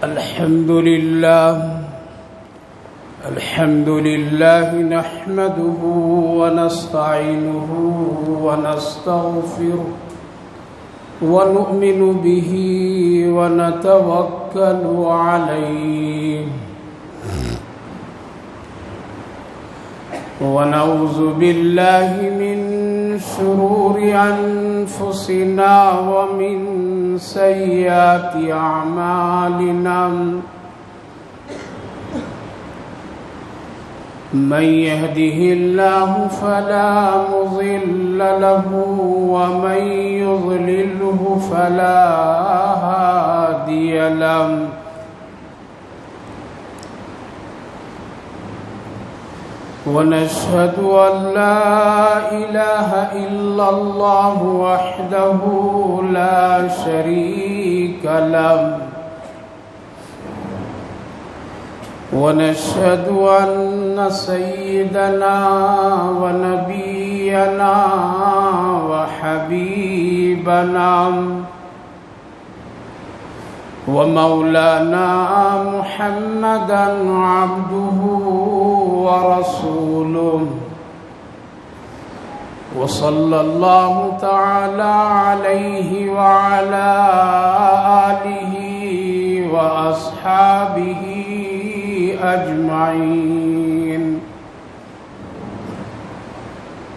الحمد لله نحمده ونستعينه ونستغفره ونؤمن به ونتوكل عليه ونعوذ بالله من شرور أنفسنا ومن سيئات أعمالنا من يهده الله فلا مضل له ومن يضلله فلا هادي له ونشهد أن لا إله إلا الله وحده لا شريك له ونشهد أن سيدنا ونبينا وحبيبنا ومولانا محمدا عبده ورسوله وصلى الله تعالى عليه وعلى آله وأصحابه أجمعين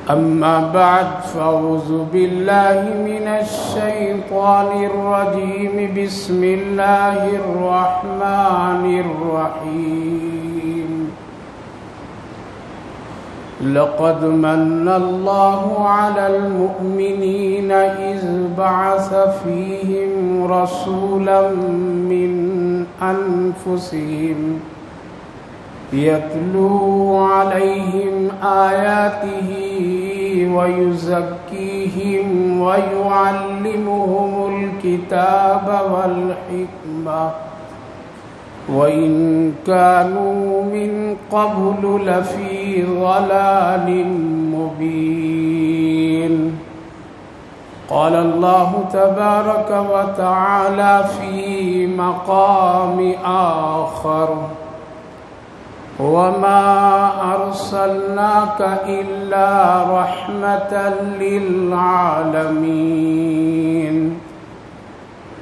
أما بعد فأعوذ بالله من الشيطان الرجيم بسم الله الرحمن الرحيم لقد من الله على المؤمنين إذ بعث فيهم رسولا من أنفسهم يتلو عليهم آياته ويزكيهم ويعلمهم الكتاب والحكمة وإن كانوا من قبل لفي ضلال مبين قال الله تبارك وتعالى في مقام آخر وما أرسلناك إلا رحمة للعالمين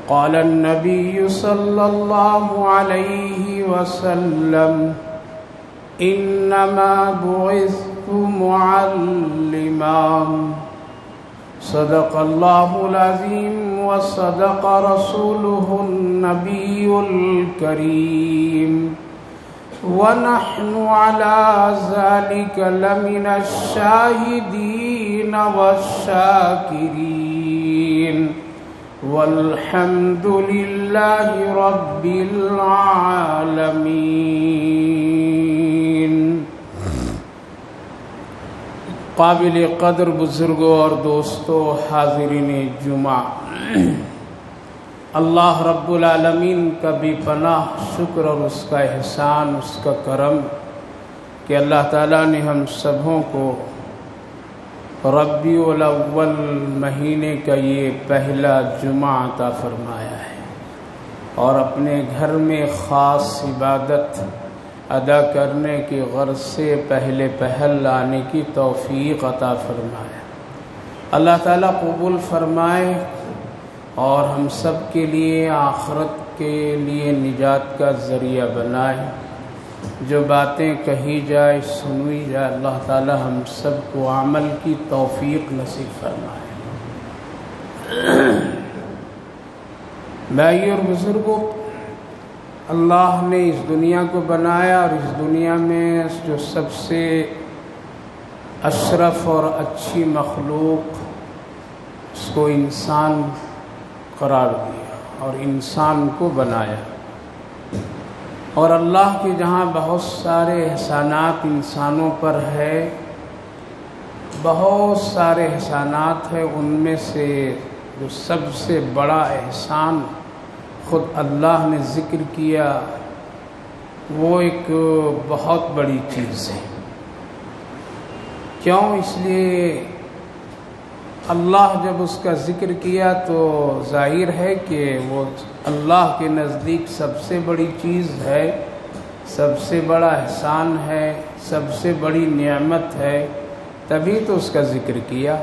قال النبي صلى الله عليه وسلم إنما بعثت معلما صدق الله العظيم وصدق رسوله النبي الكريم ونحن على ذلك لمن الشاهدين والشاكرين والحمد لله رب العالمين. قابل قدر بزرگوں اور دوستوں، حاضرین جمعہ، اللہ رب العالمین کا بھی پناہ شکر اور اس کا احسان، اس کا کرم کہ اللہ تعالیٰ نے ہم سبوں کو ربیع الاول مہینے کا یہ پہلا جمعہ عطا فرمایا ہے اور اپنے گھر میں خاص عبادت ادا کرنے کی غرض سے پہلے پہل لانے کی توفیق عطا فرمایا. اللہ تعالیٰ قبول فرمائے اور ہم سب کے لیے آخرت کے لیے نجات کا ذریعہ بنائے. جو باتیں کہی جائے، سنوی جائے، اللہ تعالی ہم سب کو عمل کی توفیق نصیب فرمائے. بھائیو اور بزرگوں، اللہ نے اس دنیا کو بنایا اور اس دنیا میں جو سب سے اشرف اور اچھی مخلوق، اس کو انسان قرار دیا اور انسان کو بنایا. اور اللہ کے جہاں بہت سارے احسانات انسانوں پر ہے، بہت سارے احسانات ہیں، ان میں سے جو سب سے بڑا احسان خود اللہ نے ذکر کیا وہ ایک بہت بڑی چیز ہے. کیوں؟ اس لیے اللہ جب اس کا ذکر کیا تو ظاہر ہے کہ وہ اللہ کے نزدیک سب سے بڑی چیز ہے، سب سے بڑا احسان ہے، سب سے بڑی نعمت ہے، تبھی تو اس کا ذکر کیا۔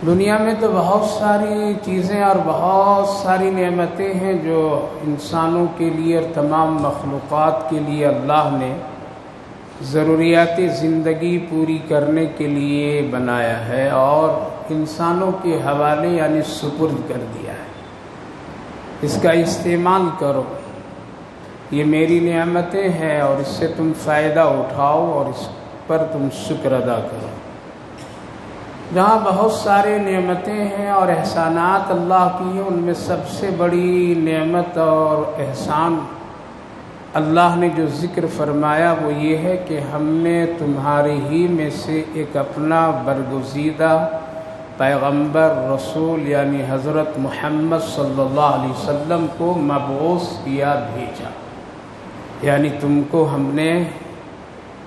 دنیا میں تو بہت ساری چیزیں اور بہت ساری نعمتیں ہیں جو انسانوں کے لیے اور تمام مخلوقات کے لیے اللہ نے ضروریات زندگی پوری کرنے کے لیے بنایا ہے اور انسانوں کے حوالے یعنی سپرد کر دیا ہے۔ اس کا استعمال کرو، یہ میری نعمتیں ہیں اور اس سے تم فائدہ اٹھاؤ اور اس پر تم شکر ادا کرو۔ جہاں بہت سارے نعمتیں ہیں اور احسانات اللہ کی ہیں، ان میں سب سے بڑی نعمت اور احسان اللہ نے جو ذکر فرمایا وہ یہ ہے کہ ہم نے تمہارے ہی میں سے ایک اپنا برگزیدہ پیغمبر رسول یعنی حضرت محمد صلی اللہ علیہ وسلم کو مبعوث کیا، بھیجا، یعنی تم کو ہم نے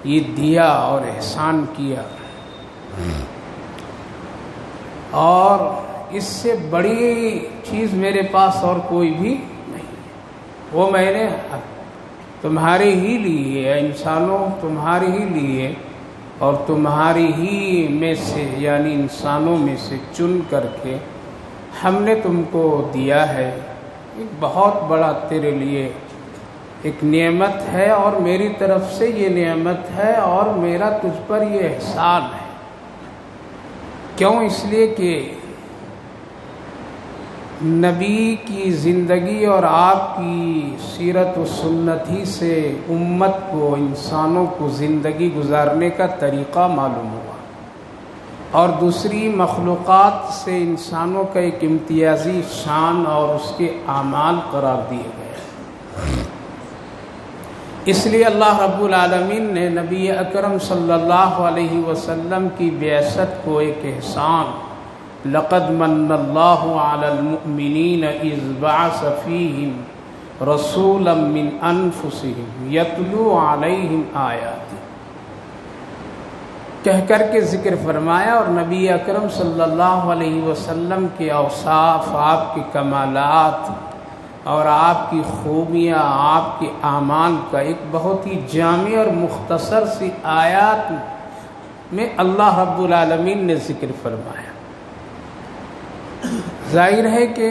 یہ دیا اور احسان کیا، اور اس سے بڑی چیز میرے پاس اور کوئی بھی نہیں ہے۔ وہ میں نے تمہارے ہی لیے، انسانوں تمہارے ہی لیے اور تمہاری ہی میں سے یعنی انسانوں میں سے چن کر کے ہم نے تم کو دیا ہے۔ ایک بہت بڑا تیرے لیے ایک نعمت ہے اور میری طرف سے یہ نعمت ہے اور میرا تجھ پر یہ احسان ہے۔ کیوں؟ اس لیے کہ نبی کی زندگی اور آپ کی سیرت و سنت ہی سے امت کو، انسانوں کو زندگی گزارنے کا طریقہ معلوم ہوا اور دوسری مخلوقات سے انسانوں کا ایک امتیازی شان اور اس کے اعمال قرار دیے گئے۔ اس لیے اللہ رب العالمین نے نبی اکرم صلی اللہ علیہ وسلم کی بعثت کو ایک احسان، لقد من اللہ علی المؤمنین اذ بعث فیہم رسولا من انفسہم یتلو علیہم آیاتہ کہہ کر کے ذکر فرمایا، اور نبی اکرم صلی اللہ علیہ وسلم کے اوصاف، آپ کے کمالات اور آپ کی خوبیاں، آپ کے اعمال کا ایک بہت ہی جامع اور مختصر سی آیات میں اللہ رب العالمین نے ذکر فرمایا۔ ظاہر ہے کہ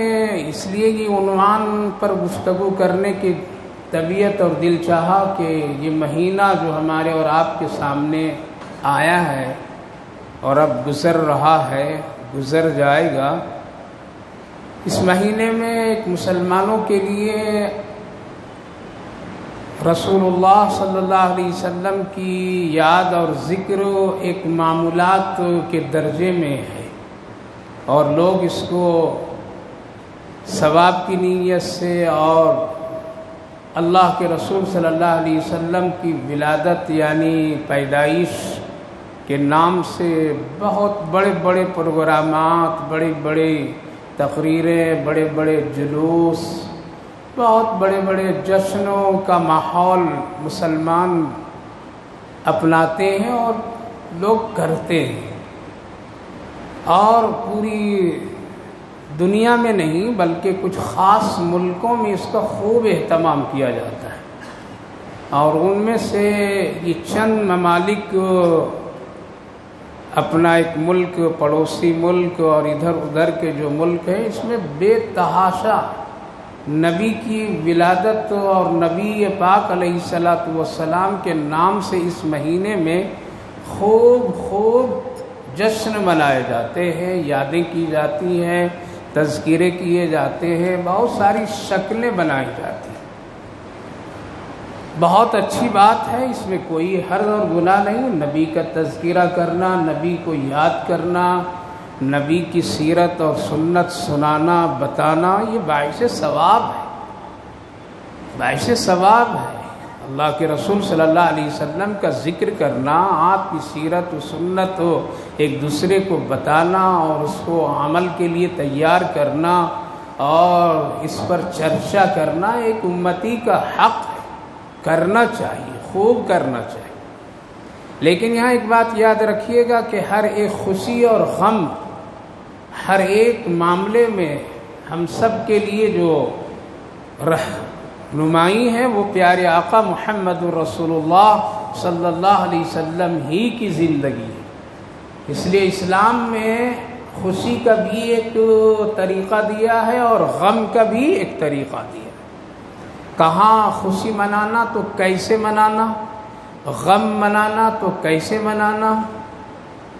اس لیے یہ عنوان پر گفتگو کرنے کی طبیعت اور دل چاہا کہ یہ مہینہ جو ہمارے اور آپ کے سامنے آیا ہے اور اب گزر رہا ہے، گزر جائے گا، اس مہینے میں ایک مسلمانوں کے لیے رسول اللہ صلی اللہ علیہ وسلم کی یاد اور ذکر ایک معمولات کے درجے میں ہے، اور لوگ اس کو ثواب کی نیت سے اور اللہ کے رسول صلی اللہ علیہ وسلم کی ولادت یعنی پیدائش کے نام سے بہت بڑے بڑے پروگرامات، بڑے بڑے تقریریں، بڑے بڑے جلوس، بہت بڑے بڑے جشنوں کا ماحول مسلمان اپناتے ہیں اور لوگ کرتے ہیں، اور پوری دنیا میں نہیں بلکہ کچھ خاص ملکوں میں اس کا خوب اہتمام کیا جاتا ہے، اور ان میں سے یہ چند ممالک اپنا ایک ملک، پڑوسی ملک اور ادھر ادھر کے جو ملک ہیں، اس میں بے تحاشا نبی کی ولادت اور نبی پاک علیہ الصلاۃ والسلام کے نام سے اس مہینے میں خوب جشن منائے جاتے ہیں، یادیں کی جاتی ہیں، تذکرے کیے جاتے ہیں، بہت ساری شکلیں بنائی جاتی ہیں۔ بہت اچھی بات ہے، اس میں کوئی حرج اور گناہ نہیں۔ نبی کا تذکرہ کرنا، نبی کو یاد کرنا، نبی کی سیرت اور سنت سنانا، بتانا، یہ باعث ثواب ہے، باعث ثواب ہے۔ اللہ کے رسول صلی اللہ علیہ وسلم کا ذکر کرنا، آپ کی سیرت و سنت ہو ایک دوسرے کو بتانا اور اس کو عمل کے لیے تیار کرنا اور اس پر چرچا کرنا ایک امتی کا حق ہے، کرنا چاہیے، خوب کرنا چاہیے۔ لیکن یہاں ایک بات یاد رکھیے گا کہ ہر ایک خوشی اور غم، ہر ایک معاملے میں ہم سب کے لیے جو رہنمائی ہے وہ پیارے آقا محمد الرسول اللہ صلی اللہ علیہ وسلم ہی کی زندگی ہے۔ اس لیے اسلام میں خوشی کا بھی ایک طریقہ دیا ہے اور غم کا بھی ایک طریقہ دیا ہے۔ کہاں خوشی منانا تو کیسے منانا، غم منانا تو کیسے منانا،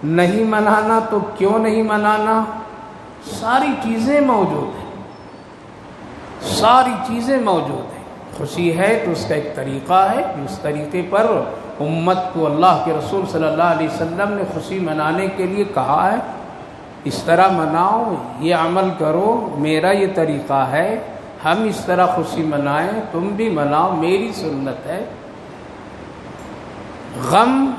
نہیں منانا تو کیوں نہیں منانا، ساری چیزیں موجود ہیں، ساری چیزیں موجود ہیں۔ خوشی ہے تو اس کا ایک طریقہ ہے، اس طریقے پر امت کو اللہ کے رسول صلی اللہ علیہ وسلم نے خوشی منانے کے لیے کہا ہے، اس طرح مناؤ، یہ عمل کرو، میرا یہ طریقہ ہے، ہم اس طرح خوشی منائیں، تم بھی مناؤ، میری سنت ہے۔ غم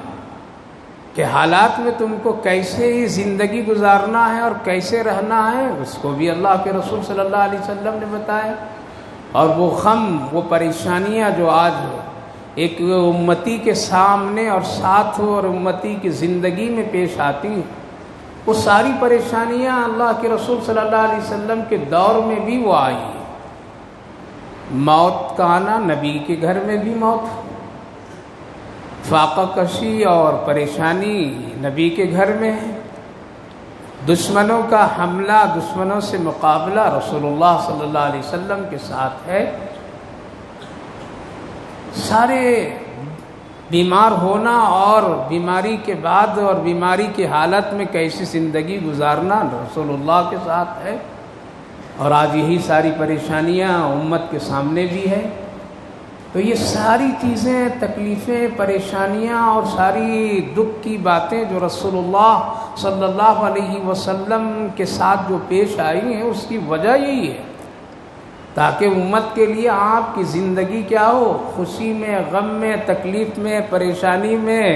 کے حالات میں تم کو کیسے زندگی گزارنا ہے اور کیسے رہنا ہے، اس کو بھی اللہ کے رسول صلی اللہ علیہ وسلم نے بتایا۔ اور وہ غم، وہ پریشانیاں جو آج ایک امتی کے سامنے اور ساتھ اور امتی کی زندگی میں پیش آتی ہیں، وہ ساری پریشانیاں اللہ کے رسول صلی اللہ علیہ وسلم کے دور میں بھی وہ آئی ہیں۔ موت کا آنا، نبی کے گھر میں بھی موت، فاقہ کشی اور پریشانی نبی کے گھر میں ہے، دشمنوں کا حملہ، دشمنوں سے مقابلہ رسول اللہ صلی اللہ علیہ وسلم کے ساتھ ہے، سارے بیمار ہونا اور بیماری کے بعد اور بیماری کی حالت میں کیسی زندگی گزارنا رسول اللہ کے ساتھ ہے، اور آج یہی ساری پریشانیاں امت کے سامنے بھی ہے۔ تو یہ ساری چیزیں، تکلیفیں، پریشانیاں اور ساری دکھ کی باتیں جو رسول اللہ صلی اللہ علیہ وسلم کے ساتھ جو پیش آئی ہیں، اس کی وجہ یہی ہے تاکہ امت کے لیے آپ کی زندگی کیا ہو، خوشی میں، غم میں، تکلیف میں، پریشانی میں،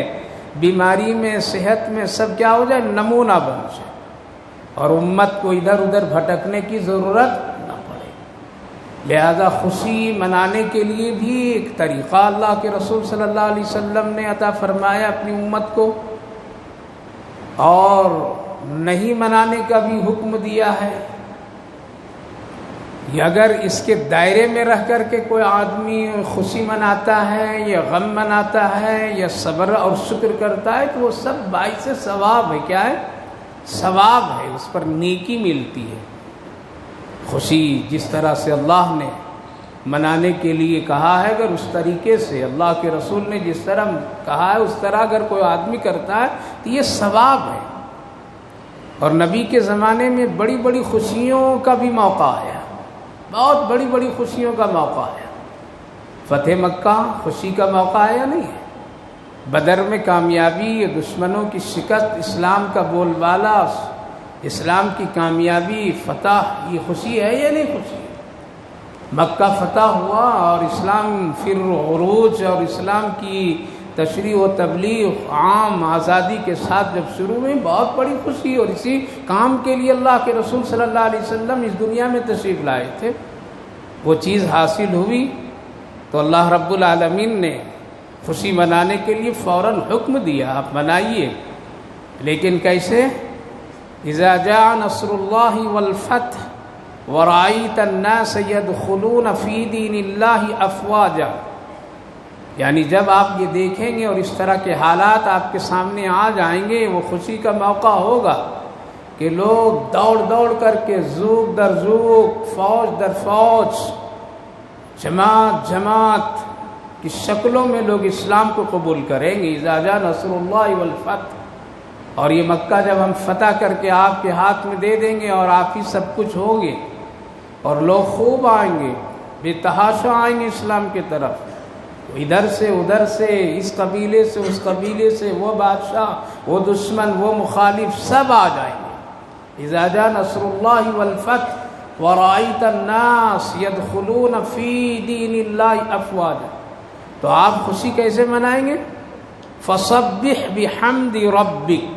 بیماری میں، صحت میں، سب کیا ہو جائے، نمونہ بن جائے، اور امت کو ادھر ادھر بھٹکنے کی ضرورت نہ پڑے۔ لہذا خوشی منانے کے لیے بھی ایک طریقہ اللہ کے رسول صلی اللہ علیہ وسلم نے عطا فرمایا اپنی امت کو، اور نہیں منانے کا بھی حکم دیا ہے۔ اگر اس کے دائرے میں رہ کر کے کوئی آدمی خوشی مناتا ہے یا غم مناتا ہے یا صبر اور شکر کرتا ہے تو وہ سب باعث ثواب ہے۔ کیا ہے؟ ثواب ہے، اس پر نیکی ملتی ہے۔ خوشی جس طرح سے اللہ نے منانے کے لیے کہا ہے، اگر اس طریقے سے اللہ کے رسول نے جس طرح کہا ہے اس طرح اگر کوئی آدمی کرتا ہے تو یہ ثواب ہے۔ اور نبی کے زمانے میں بڑی بڑی خوشیوں کا بھی موقع آیا، بہت بڑی بڑی خوشیوں کا موقع آیا۔ فتح مکہ خوشی کا موقع آیا نہیں ہے، بدر میں کامیابی، دشمنوں کی شکست، اسلام کا بول بالا، اسلام کی کامیابی، فتح، یہ خوشی ہے یا نہیں خوشی ہے؟ مکہ فتح ہوا اور اسلام پھر عروج اور اسلام کی تشریح و تبلیغ عام آزادی کے ساتھ جب شروع ہوئی، بہت بڑی خوشی، اور اسی کام کے لیے اللہ کے رسول صلی اللہ علیہ وسلم اس دنیا میں تشریف لائے تھے۔ وہ چیز حاصل ہوئی تو اللہ رب العالمین نے خوشی منانے کے لیے فوراً حکم دیا، آپ منائیے، لیکن کیسے؟ اذا جاء نصر اللہ والفتح ورأیت الناس يدخلون فی دین اللہ افواجا، یعنی جب آپ یہ دیکھیں گے اور اس طرح کے حالات آپ کے سامنے آ جائیں گے، وہ خوشی کا موقع ہوگا کہ لوگ دوڑ دوڑ کر کے ذوق در ذوق، فوج در فوج، جماعت جماعت کی شکلوں میں لوگ اسلام کو قبول کریں گے۔ اذا جاء نصر اللہ والفتح، اور یہ مکہ جب ہم فتح کر کے آپ کے ہاتھ میں دے دیں گے اور آپ ہی سب کچھ ہوں گے، اور لوگ خوب آئیں گے، بے تحاشا آئیں گے اسلام کی طرف، ادھر سے ادھر سے، اس قبیلے سے اس قبیلے سے، وہ بادشاہ، وہ دشمن، وہ مخالف، سب آ جائیں گے۔ اذا جاء نصر اللہ والفتح ورأیت الناس يدخلون فی دین اللہ افواجا، تو آپ خوشی کیسے منائیں گے؟ فسبح بحمد ربک،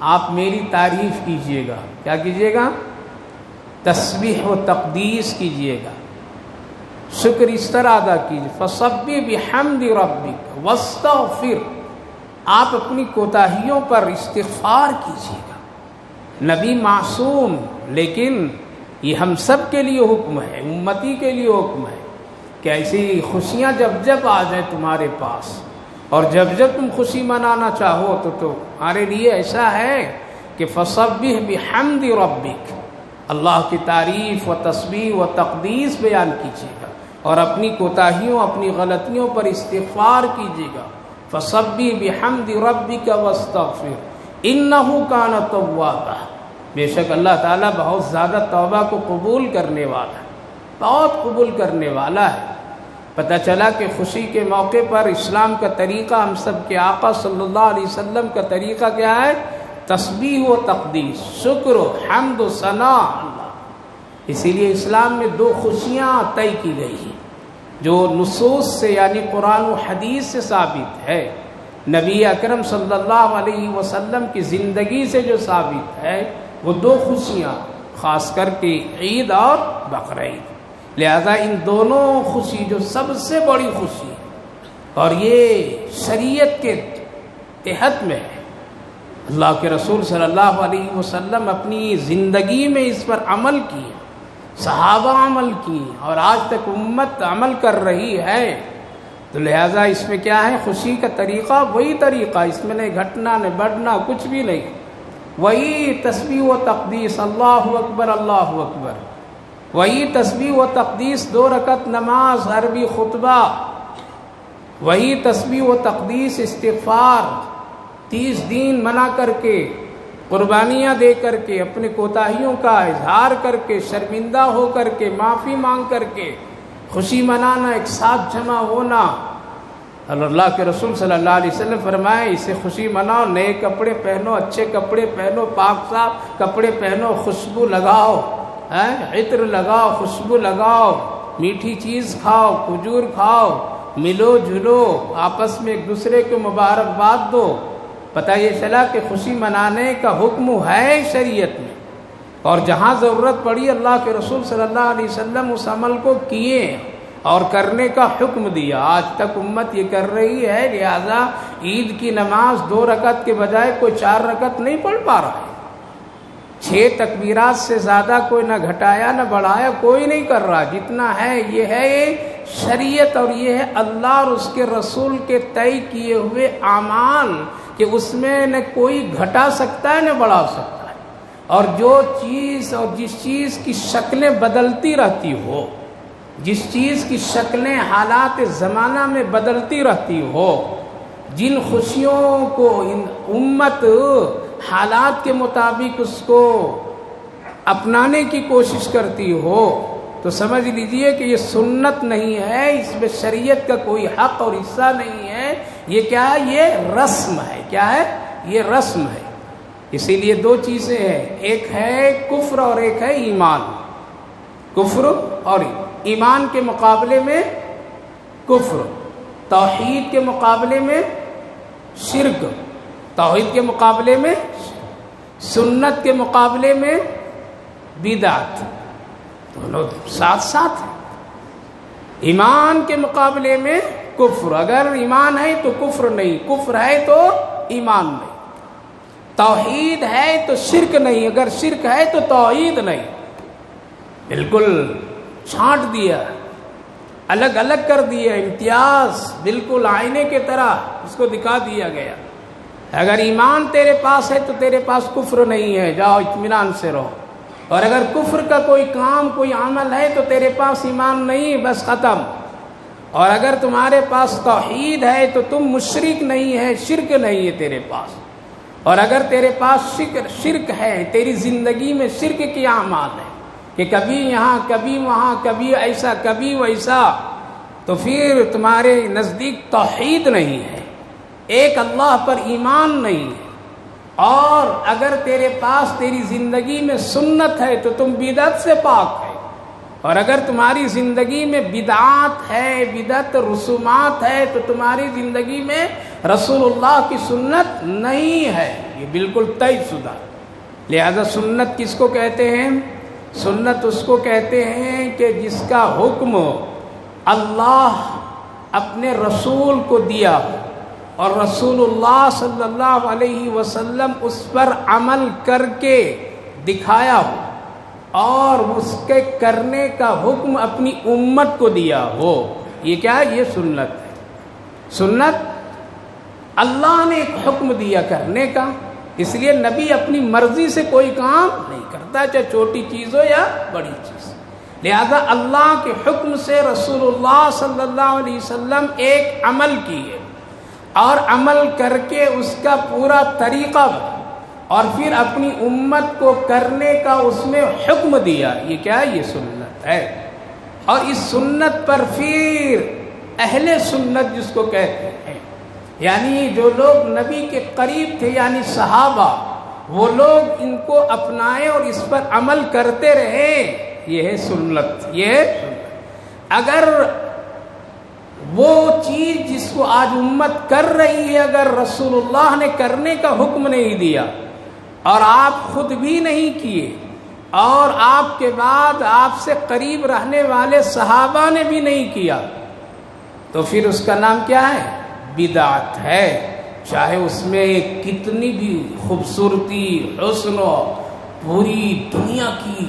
آپ میری تعریف کیجئے گا۔ کیا کیجئے گا؟ تسبیح و تقدیس کیجئے گا، شکر اس طرح ادا کیجئے۔ فسبح بحمد ربک واستغفر، آپ اپنی کوتاہیوں پر استغفار کیجیے گا۔ نبی معصوم، لیکن یہ ہم سب کے لیے حکم ہے، امتی کے لیے حکم ہے کہ ایسی خوشیاں جب جب آ جائیں تمہارے پاس، اور جب جب تم خوشی منانا چاہو تو تمہارے لیے ایسا ہے کہ فسبح بحمد ربک، اللہ کی تعریف و تسبیح و تقدیس بیان کیجیے گا، اور اپنی کوتاہیوں اپنی غلطیوں پر استغفار کیجیے گا۔ فسبح بحمد ربک واستغفر انہ کان توابا، بے شک اللہ تعالیٰ بہت زیادہ توبہ کو قبول کرنے والا ہے، بہت قبول کرنے والا ہے۔ پتہ چلا کہ خوشی کے موقع پر اسلام کا طریقہ، ہم سب کے آقا صلی اللہ علیہ وسلم کا طریقہ کیا ہے؟ تسبیح و تقدیس، شکر و حمد و ثنا اللہ۔ اسی لیے اسلام میں دو خوشیاں طے کی گئی ہیں جو نصوص سے یعنی قرآن و حدیث سے ثابت ہے، نبی اکرم صلی اللہ علیہ وسلم کی زندگی سے جو ثابت ہے، وہ دو خوشیاں، خاص کر کے عید اور بقرعید۔ لہذا ان دونوں خوشی جو سب سے بڑی خوشی ہے اور یہ شریعت کے تحت میں ہے، اللہ کے رسول صلی اللہ علیہ وسلم اپنی زندگی میں اس پر عمل کیے، صحابہ عمل کیے، اور آج تک امت عمل کر رہی ہے، تو لہذا اس میں کیا ہے؟ خوشی کا طریقہ وہی طریقہ، اس میں نہیں گھٹنا نہ بڑھنا، کچھ بھی نہیں، وہی تسبیح و تقدیس، اللہ اکبر اللہ اکبر، وہی تسبیح و تقدیس، 2 رکعت نماز، عربی خطبہ، وہی تسبیح و تقدیس، استغفار، 30 دن منا کر کے، قربانیاں دے کر کے، اپنے کوتاہیوں کا اظہار کر کے، شرمندہ ہو کر کے، معافی مانگ کر کے خوشی منانا، ایک ساتھ جمع ہونا۔ اللہ کے رسول صلی اللہ علیہ وسلم فرمائے اسے خوشی مناؤ، نئے کپڑے پہنو، اچھے کپڑے پہنو، پاک صاف کپڑے پہنو، خوشبو لگاؤ، عطر لگاؤ، خوشبو لگاؤ، میٹھی چیز کھاؤ، کھجور کھاؤ، ملو جلو، آپس میں ایک دوسرے کو مبارکباد دو۔ پتہ یہ چلا کہ خوشی منانے کا حکم ہے شریعت میں، اور جہاں ضرورت پڑی اللہ کے رسول صلی اللہ علیہ وسلم اس عمل کو کیے اور کرنے کا حکم دیا۔ آج تک امت یہ کر رہی ہے، لہذا عید کی نماز 2 رکعت کے بجائے کوئی 4 رکعت نہیں پڑھ پا رہا ہے، 6 تکبیرات سے زیادہ کوئی نہ گھٹایا نہ بڑھایا، کوئی نہیں کر رہا، جتنا ہے یہ ہے شریعت، اور یہ ہے اللہ اور اس کے رسول کے طے کیے ہوئے اعمال کہ اس میں نہ کوئی گھٹا سکتا ہے نہ بڑھا سکتا ہے، اور جو چیز اور جس چیز کی شکلیں بدلتی رہتی ہو، جس چیز کی شکلیں حالات زمانہ میں بدلتی رہتی ہو، جن خوشیوں کو امت حالات کے مطابق اس کو اپنانے کی کوشش کرتی ہو، تو سمجھ لیجئے کہ یہ سنت نہیں ہے، اس میں شریعت کا کوئی حق اور حصہ نہیں ہے، یہ کیا ہے؟ یہ رسم ہے۔ کیا ہے؟ یہ رسم ہے۔ اسی لیے 2 چیزیں ہیں، ایک ہے کفر اور ایک ہے ایمان۔ کفر اور ایمان کے مقابلے میں کفر، توحید کے مقابلے میں شرک، توحید کے مقابلے میں سنت کے مقابلے میں بدعت، دونوں ساتھ ساتھ ہیں۔ ایمان کے مقابلے میں کفر، اگر ایمان ہے تو کفر نہیں، کفر ہے تو ایمان نہیں، توحید ہے تو شرک نہیں، اگر شرک ہے تو توحید نہیں، بالکل چھانٹ دیا، الگ الگ کر دیا، امتیاز بالکل آئینے کی طرح اس کو دکھا دیا گیا۔ اگر ایمان تیرے پاس ہے تو تیرے پاس کفر نہیں ہے، جاؤ اطمینان سے رہو، اور اگر کفر کا کوئی کام کوئی عمل ہے تو تیرے پاس ایمان نہیں، بس ختم۔ اور اگر تمہارے پاس توحید ہے تو تم مشرک نہیں ہے، شرک نہیں ہے تیرے پاس، اور اگر تیرے پاس شرک ہے، تیری زندگی میں شرک کی اعمال ہے کہ کبھی یہاں کبھی وہاں، کبھی ایسا کبھی ویسا، تو پھر تمہارے نزدیک توحید نہیں ہے، ایک اللہ پر ایمان نہیں ہے۔ اور اگر تیرے پاس تیری زندگی میں سنت ہے تو تم بدعت سے پاک ہے، اور اگر تمہاری زندگی میں بدعات ہے، بدعت رسومات ہے، تو تمہاری زندگی میں رسول اللہ کی سنت نہیں ہے، یہ بالکل طے شدہ۔ لہذا سنت کس کو کہتے ہیں؟ سنت اس کو کہتے ہیں کہ جس کا حکم اللہ اپنے رسول کو دیا ہو، اور رسول اللہ صلی اللہ علیہ وسلم اس پر عمل کر کے دکھایا ہو اور اس کے کرنے کا حکم اپنی امت کو دیا ہو، یہ کیا ہے؟ یہ سنت ہے۔ سنت اللہ نے ایک حکم دیا کرنے کا، اس لیے نبی اپنی مرضی سے کوئی کام نہیں کرتا، چاہے چھوٹی چیز ہو یا بڑی چیز، لہذا اللہ کے حکم سے رسول اللہ صلی اللہ علیہ وسلم ایک عمل کیے اور عمل کر کے اس کا پورا طریقہ اور پھر اپنی امت کو کرنے کا اس میں حکم دیا، یہ کیا ہے؟ یہ سنت ہے۔ اور اس سنت پر پھر اہل سنت جس کو کہتے ہیں، یعنی جو لوگ نبی کے قریب تھے یعنی صحابہ، وہ لوگ ان کو اپنائے اور اس پر عمل کرتے رہے، یہ ہے سنت، یہ ہے سنت۔ اگر وہ چیز جس کو آج امت کر رہی ہے اگر رسول اللہ نے کرنے کا حکم نہیں دیا اور آپ خود بھی نہیں کیے اور آپ کے بعد آپ سے قریب رہنے والے صحابہ نے بھی نہیں کیا، تو پھر اس کا نام کیا ہے؟ بدعت ہے، چاہے اس میں کتنی بھی خوبصورتی، حسن و پوری دنیا کی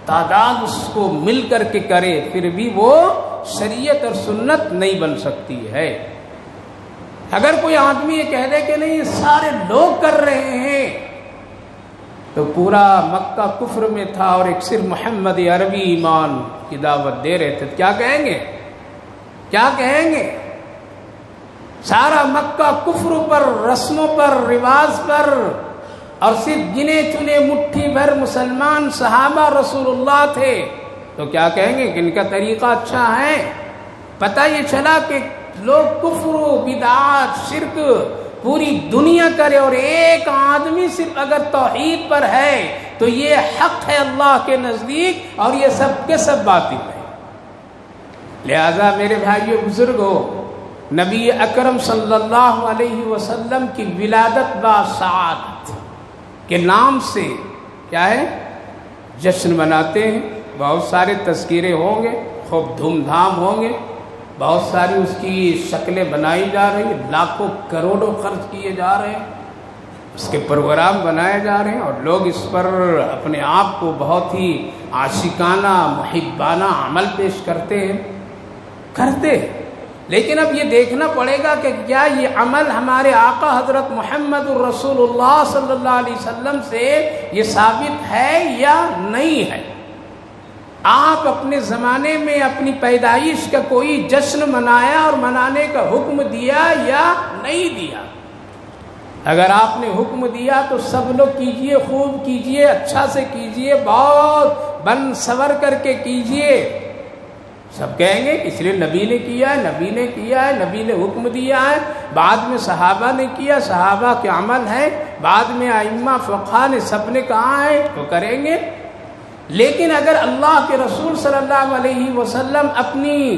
تعداد اس کو مل کر کے کرے، پھر بھی وہ شریعت اور سنت نہیں بن سکتی ہے۔ اگر کوئی آدمی یہ کہہ دے کہ نہیں یہ سارے لوگ کر رہے ہیں، تو پورا مکہ کفر میں تھا اور ایک صرف محمد عربی ایمان کی دعوت دے رہے تھے، کیا کہیں گے؟ کیا کہیں گے؟ سارا مکہ کفر پر، رسموں پر، رواج پر، اور صرف گنے چنے مٹھی بھر مسلمان صحابہ رسول اللہ تھے، تو کیا کہیں گے کہ ان کا طریقہ اچھا ہے؟ پتہ یہ چلا کہ لوگ کفر و بدعات شرک پوری دنیا کرے اور ایک آدمی صرف اگر توحید پر ہے تو یہ حق ہے اللہ کے نزدیک اور یہ سب کے سب باطل ہے۔ لہذا میرے بھائیو بزرگو، نبی اکرم صلی اللہ علیہ وسلم کی ولادت باسعادت کے نام سے کیا ہے؟ جشن مناتے ہیں، بہت سارے تذکیرے ہوں گے، خوب دھوم دھام ہوں گے، بہت ساری اس کی شکلیں بنائی جا رہی ہیں، لاکھوں کروڑوں خرچ کیے جا رہے ہیں، اس کے پروگرام بنائے جا رہے ہیں، اور لوگ اس پر اپنے آپ کو بہت ہی عاشقانہ محبانہ عمل پیش کرتے ہیں۔ لیکن اب یہ دیکھنا پڑے گا کہ کیا یہ عمل ہمارے آقا حضرت محمد الرسول اللہ صلی اللہ علیہ وسلم سے یہ ثابت ہے یا نہیں ہے۔ آپ اپنے زمانے میں اپنی پیدائش کا کوئی جشن منایا اور منانے کا حکم دیا یا نہیں دیا؟ اگر آپ نے حکم دیا تو سب لوگ کیجئے، خوب کیجئے، اچھا سے کیجئے، بہت بن سور کر کے کیجئے۔ سب کہیں گے اس لیے نبی نے کیا ہے، نبی نے کیا ہے، نبی نے حکم دیا ہے، بعد میں صحابہ نے کیا، صحابہ کے عمل ہے، بعد میں ائمہ فقہا نے سب نے کہا ہے تو کریں گے۔ لیکن اگر اللہ کے رسول صلی اللہ علیہ وسلم اپنی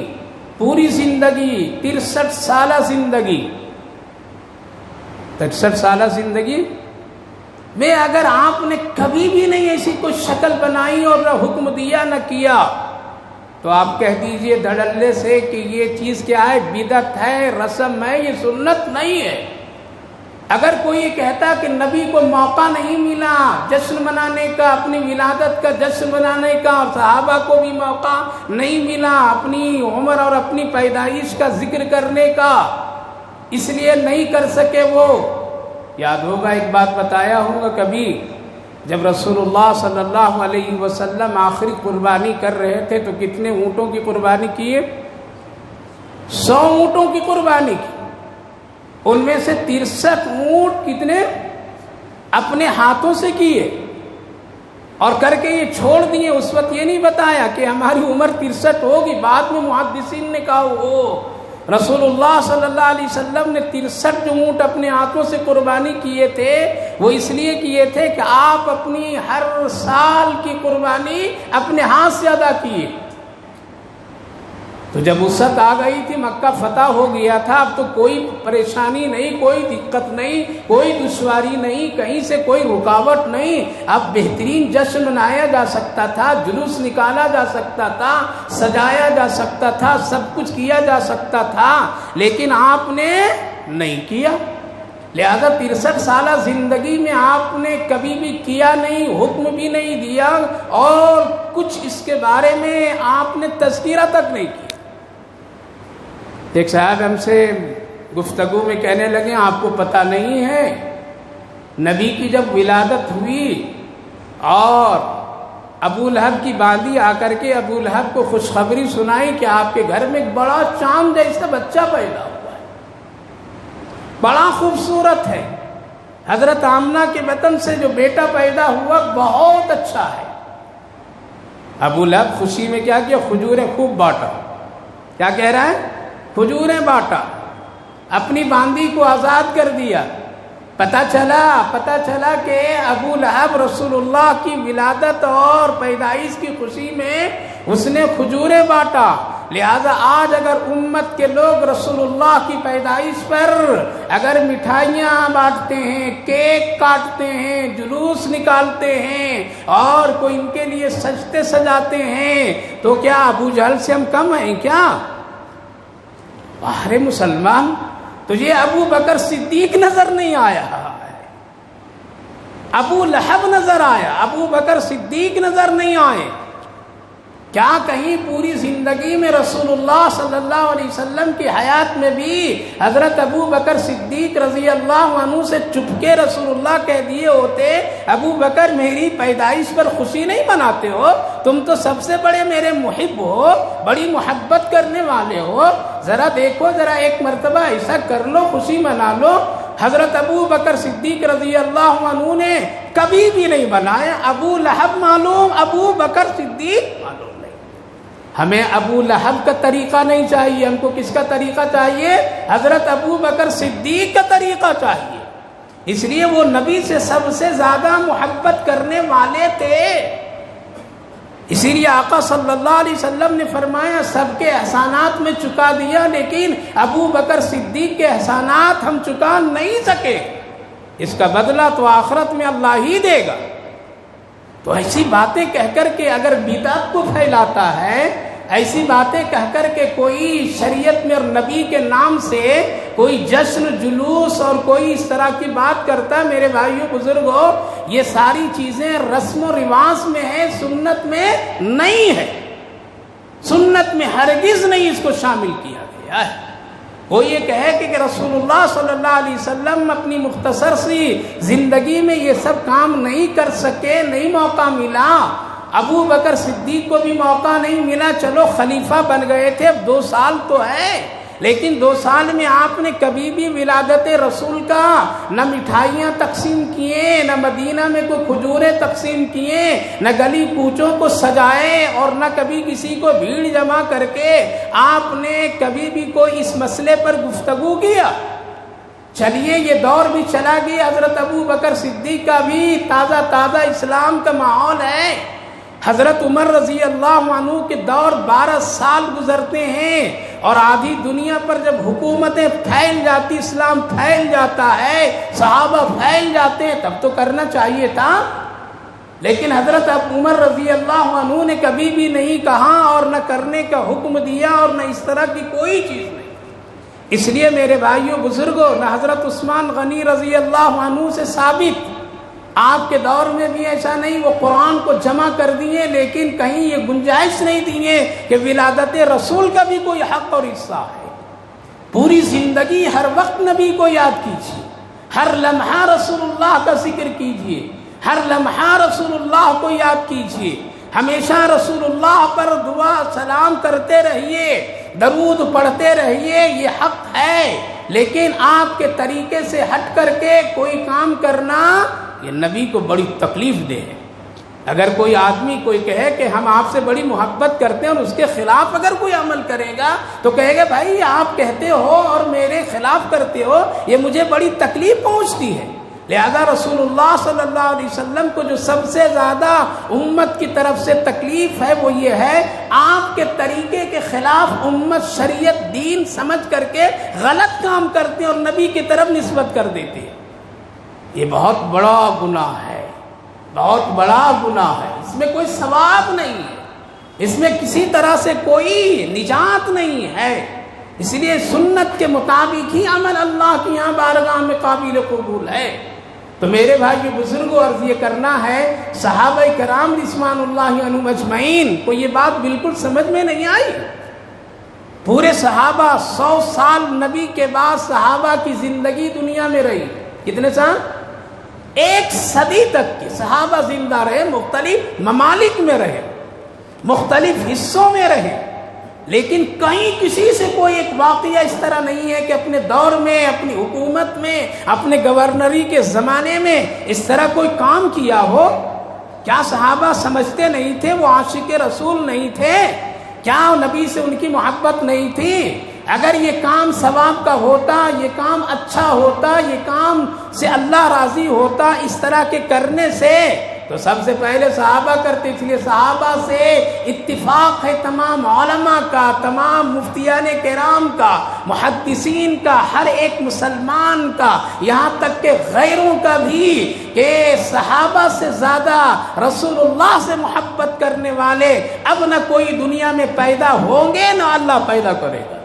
پوری زندگی 63 سالہ زندگی 63 سالہ زندگی میں اگر آپ نے کبھی بھی نہیں ایسی کوئی شکل بنائی اور نہ حکم دیا نہ کیا، تو آپ کہہ دیجئے دھڑلے سے کہ یہ چیز کیا ہے؟ بدعت ہے، رسم ہے، یہ سنت نہیں ہے۔ اگر کوئی یہ کہتا کہ نبی کو موقع نہیں ملا جشن منانے کا، اپنی ولادت کا جشن منانے کا، اور صحابہ کو بھی موقع نہیں ملا اپنی عمر اور اپنی پیدائش کا ذکر کرنے کا، اس لیے نہیں کر سکے، وہ یاد ہوگا ایک بات بتایا ہوگا کبھی، جب رسول اللہ صلی اللہ علیہ وسلم آخری قربانی کر رہے تھے تو کتنے اونٹوں کی قربانی کیے؟ 100 اونٹوں کی قربانی کی، ان میں سے 63 اونٹ کتنے اپنے ہاتھوں سے کیے اور کر کے یہ چھوڑ دیے۔ اس وقت یہ نہیں بتایا کہ ہماری عمر 63 ہوگی، بعد میں محدثین نے کہا وہ رسول اللہ صلی اللہ علیہ وسلم نے 63 جو اونٹ اپنے ہاتھوں سے قربانی کیے تھے وہ اس لیے کیے تھے کہ آپ اپنی ہر سال کی قربانی اپنے ہاتھ سے ادا کیے۔ تو جب وسعت آ گئی تھی، مکہ فتح ہو گیا تھا، اب تو کوئی پریشانی نہیں، کوئی دقت نہیں، کوئی دشواری نہیں، کہیں سے کوئی رکاوٹ نہیں، اب بہترین جشن منایا جا سکتا تھا، جلوس نکالا جا سکتا تھا، سجایا جا سکتا تھا، سب کچھ کیا جا سکتا تھا، لیکن آپ نے نہیں کیا. لہذا 63 سالہ زندگی میں آپ نے کبھی بھی کیا نہیں، حکم بھی نہیں دیا، اور کچھ اس کے بارے میں آپ نے تذکرہ تک نہیں کیا. ایک صاحب ہم سے گفتگو میں کہنے لگے آپ کو پتہ نہیں ہے نبی کی جب ولادت ہوئی اور ابو لہب کی باندی آ کر کے ابو لہب کو خوشخبری سنائی کہ آپ کے گھر میں ایک بڑا چاند جیسا بچہ پیدا ہوا ہے، بڑا خوبصورت ہے، حضرت آمنہ کے بطن سے جو بیٹا پیدا ہوا بہت اچھا ہے. ابو لہب خوشی میں کیا کیا؟ کھجوریں خوب بانٹا. کیا کہہ رہا ہے؟ کھجوریں بانٹا، اپنی باندی کو آزاد کر دیا. پتہ چلا کہ ابو لہب رسول اللہ کی ولادت اور پیدائش کی خوشی میں اس نے کھجوریں بانٹا. لہذا آج اگر امت کے لوگ رسول اللہ کی پیدائش پر اگر مٹھائیاں بانٹتے ہیں، کیک کاٹتے ہیں، جلوس نکالتے ہیں اور کوئی ان کے لیے سجدے سجاتے ہیں، تو کیا ابو جہل سے ہم کم ہیں کیا؟ باہر مسلمان، تجھے ابو بکر صدیق نظر نہیں آیا، ابو لہب نظر آیا، ابو بکر صدیق نظر نہیں آئے. کیا کہیں پوری زندگی میں رسول اللہ صلی اللہ علیہ وسلم کی حیات میں بھی حضرت ابو بکر صدیق رضی اللہ عنہ سے چپکے رسول اللہ کہہ دیے ہوتے ابو بکر میری پیدائش پر خوشی نہیں مناتے ہو، تم تو سب سے بڑے میرے محب ہو، بڑی محبت کرنے والے ہو، ذرا دیکھو، ذرا ایک مرتبہ ایسا کر لو، خوشی منا لو. حضرت ابو بکر صدیق رضی اللہ عنہ نے کبھی بھی نہیں بنایا. ابو لہب معلوم، ابو بکر صدیق معلوم. ہمیں ابو لہب کا طریقہ نہیں چاہیے، ہم کو کس کا طریقہ چاہیے؟ حضرت ابو بکر صدیق کا طریقہ چاہیے. اس لیے وہ نبی سے سب سے زیادہ محبت کرنے والے تھے. اسی لیے آقا صلی اللہ علیہ وسلم نے فرمایا سب کے احسانات میں چکا دیا، لیکن ابو بکر صدیق کے احسانات ہم چکا نہیں سکے، اس کا بدلہ تو آخرت میں اللہ ہی دے گا. تو ایسی باتیں کہہ کر کے اگر بدعت کو پھیلاتا ہے، ایسی باتیں کہہ کر کے کوئی شریعت میں اور نبی کے نام سے کوئی جشن جلوس اور کوئی اس طرح کی بات کرتا ہے، میرے بھائیوں بزرگوں، یہ ساری چیزیں رسم و رواج میں ہے، سنت میں نہیں ہے. سنت میں ہرگز نہیں اس کو شامل کیا گیا ہے. وہ یہ کہے کہ رسول اللہ صلی اللہ علیہ وسلم اپنی مختصر سی زندگی میں یہ سب کام نہیں کر سکے، نہیں موقع ملا. ابو بکر صدیق کو بھی موقع نہیں ملا، چلو خلیفہ بن گئے تھے، اب 2 سال تو ہے، لیکن 2 سال میں آپ نے کبھی بھی ولادت رسول کا نہ مٹھائیاں تقسیم کیے، نہ مدینہ میں کوئی کھجوریں تقسیم کیے، نہ گلی کوچوں کو سجائے، اور نہ کبھی کسی کو بھیڑ جمع کر کے آپ نے کبھی بھی کوئی اس مسئلے پر گفتگو کیا. چلیے یہ دور بھی چلا گیا، حضرت ابو بکر صدیق کا بھی تازہ اسلام کا ماحول ہے. حضرت عمر رضی اللہ عنہ کے دور 12 سال گزرتے ہیں، اور آدھی دنیا پر جب حکومتیں پھیل جاتی، اسلام پھیل جاتا ہے، صحابہ پھیل جاتے ہیں، تب تو کرنا چاہیے تھا. لیکن حضرت عمر رضی اللہ عنہ نے کبھی بھی نہیں کہا اور نہ کرنے کا حکم دیا، اور نہ اس طرح کی کوئی چیز نہیں. اس لیے میرے بھائیوں بزرگوں، نہ حضرت عثمان غنی رضی اللہ عنہ سے ثابت، آپ کے دور میں بھی ایسا نہیں، وہ قرآن کو جمع کر دیے، لیکن کہیں یہ گنجائش نہیں دیے کہ ولادت رسول کا بھی کوئی حق اور حصہ ہے. پوری زندگی ہر وقت نبی کو یاد کیجیے، ہر لمحہ رسول اللہ کا ذکر کیجیے، ہر لمحہ رسول اللہ کو یاد کیجیے، ہمیشہ رسول اللہ پر دعا سلام کرتے رہیے، درود پڑھتے رہیے، یہ حق ہے. لیکن آپ کے طریقے سے ہٹ کر کے کوئی کام کرنا یہ نبی کو بڑی تکلیف دہ ہے. اگر کوئی آدمی کوئی کہے کہ ہم آپ سے بڑی محبت کرتے ہیں اور اس کے خلاف اگر کوئی عمل کرے گا تو کہے گا بھائی آپ کہتے ہو اور میرے خلاف کرتے ہو، یہ مجھے بڑی تکلیف پہنچتی ہے. لہذا رسول اللہ صلی اللہ علیہ وسلم کو جو سب سے زیادہ امت کی طرف سے تکلیف ہے وہ یہ ہے آپ کے طریقے کے خلاف امت شریعت دین سمجھ کر کے غلط کام کرتے اور نبی کی طرف نسبت کر دیتے ہیں. یہ بہت بڑا گناہ ہے، بہت بڑا گناہ ہے. اس میں کوئی ثواب نہیں ہے، اس میں کسی طرح سے کوئی نجات نہیں ہے. اس لیے سنت کے مطابق ہی عمل اللہ کی یہاں بارگاہ میں قابل قبول ہے۔ تو میرے بھائی بزرگوں عرض یہ کرنا ہے، صحابہ کرام رضوان اللہ عنہم اجمعین کو یہ بات بالکل سمجھ میں نہیں آئی۔ پورے صحابہ 100 سال نبی کے بعد صحابہ کی زندگی دنیا میں رہی۔ کتنے سال؟ 1 صدی تک کے صحابہ زندہ رہے، مختلف ممالک میں رہے، مختلف حصوں میں رہے، لیکن کہیں کسی سے کوئی ایک واقعہ اس طرح نہیں ہے کہ اپنے دور میں، اپنی حکومت میں، اپنے گورنری کے زمانے میں اس طرح کوئی کام کیا ہو۔ کیا صحابہ سمجھتے نہیں تھے وہ عاشق رسول نہیں تھے؟ کیا نبی سے ان کی محبت نہیں تھی؟ اگر یہ کام ثواب کا ہوتا، یہ کام اچھا ہوتا، یہ کام سے اللہ راضی ہوتا اس طرح کے کرنے سے، تو سب سے پہلے صحابہ کرتے۔ اس لیے صحابہ سے اتفاق ہے تمام علماء کا، تمام مفتیان کرام کا، محدثین کا، ہر ایک مسلمان کا، یہاں تک کہ غیروں کا بھی، کہ صحابہ سے زیادہ رسول اللہ سے محبت کرنے والے اب نہ کوئی دنیا میں پیدا ہوں گے نہ اللہ پیدا کرے گا۔